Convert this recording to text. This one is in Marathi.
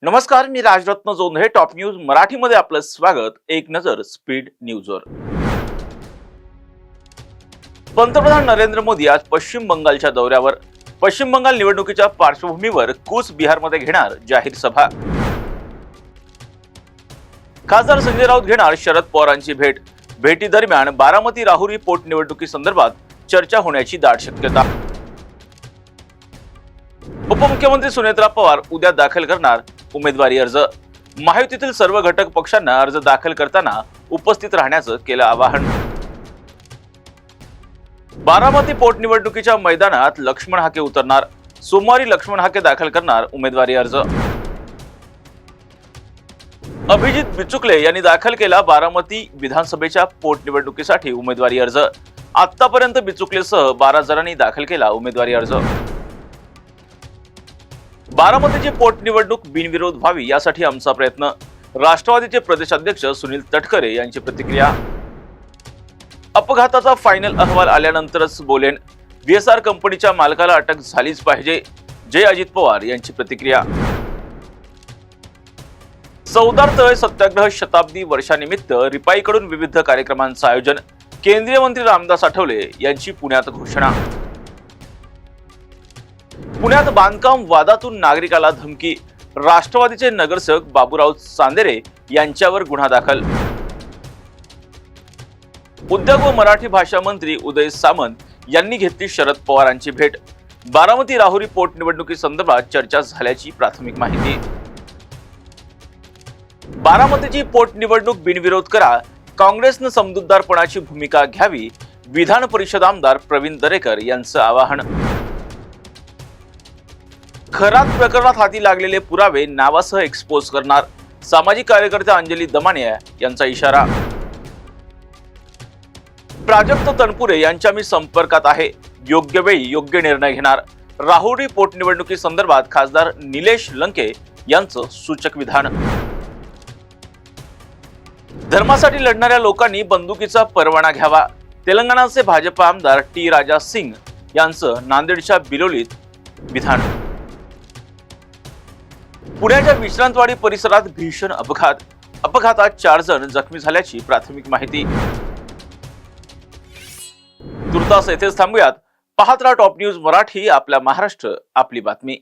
नमस्कार, मी राजरत्न जोंधळे. टॉप न्यूज मराठीमध्ये आपलं स्वागत. एक नजर स्पीड न्यूजवर. पंतप्रधान नरेंद्र मोदी आज पश्चिम बंगालच्या दौऱ्यावर. पश्चिम बंगाल निवडणुकीच्या पार्श्वभूमीवर कूच बिहारमध्ये घेणार जाहीर सभा. खासदार संजय राऊत घेणार शरद पवारांची भेट. भेटीदरम्यान बारामती राहुरी पोटनिवडणुकीसंदर्भात चर्चा होण्याची दाट शक्यता. उपमुख्यमंत्री सुनेत्रा पवार उद्या दाखल करणार उमेदवारी अर्ज. महायुतीतील सर्व घटक पक्षांना अर्ज दाखल करताना उपस्थित राहण्याचं केलं आवाहन. बारामती पोटनिवडणुकीच्या मैदानात लक्ष्मण हाके उतरणार. सोमवारी लक्ष्मण हाके दाखल करणार उमेदवारी अर्ज. अभिजित बिचुकले यांनी दाखल केला बारामती विधानसभेच्या पोटनिवडणुकीसाठी उमेदवारी अर्ज. आतापर्यंत बिचुकलेसह 12 जणांनी दाखल केला उमेदवारी अर्ज. बारामतीची पोटनिवडणूक बिनविरोध व्हावी यासाठी आमचा प्रयत्न. राष्ट्रवादीचे प्रदेशाध्यक्ष सुनील तटकरे यांची प्रतिक्रिया. अपघाताचा फायनल अहवाल आल्यानंतरच बोलेन. VSR कंपनीच्या मालकाला अटक झालीच पाहिजे. जय अजित पवार यांची प्रतिक्रिया. चौदार तळे सत्याग्रह शताब्दी वर्षानिमित्त रिपाईकडून विविध कार्यक्रमांचं आयोजन. केंद्रीय मंत्री रामदास आठवले यांची पुण्यात घोषणा. पुण्यात बांधकाम वादातून नागरिकाला धमकी. राष्ट्रवादीचे नगरसेवक बाबूराव चांदेरे यांच्यावर गुन्हा दाखल. उद्योग व मराठी भाषा मंत्री उदय सामंत यांनी घेतली शरद पवारांची भेट. बारामती राहुरी पोटनिवडणुकीसंदर्भात चर्चा झाल्याची प्राथमिक माहिती. बारामतीची पोटनिवडणूक बिनविरोध करा. काँग्रेसनं समजूतदारपणाची भूमिका घ्यावी. विधान परिषद आमदार प्रवीण दरेकर यांचं आवाहन. खरात प्रकरणात हाती लागलेले पुरावे नावासह एक्सपोज करणार. सामाजिक कार्यकर्त्या अंजली दमाने यांचा इशारा. प्राजक्त तनपुरे यांच्या मी संपर्कात आहे. योग्य वेळी योग्य निर्णय घेणार. राहुरी पोटनिवडणुकीसंदर्भात खासदार निलेश लंके यांचं सूचक विधान. धर्मासाठी लढणाऱ्या लोकांनी बंदुकीचा परवाना घ्यावा. तेलंगणाचे भाजप आमदार टी राजा सिंग यांचं नांदेडच्या बिलोलीत विधान. पुण्याच्या विश्रांतवाडी परिसरात भीषण अपघात. अपघातात 4 जण जखमी झाल्याची प्राथमिक माहिती. तुर्तास येथेच थांबूयात. पाहत राहा टॉप न्यूज मराठी. आपला महाराष्ट्र, आपली बातमी.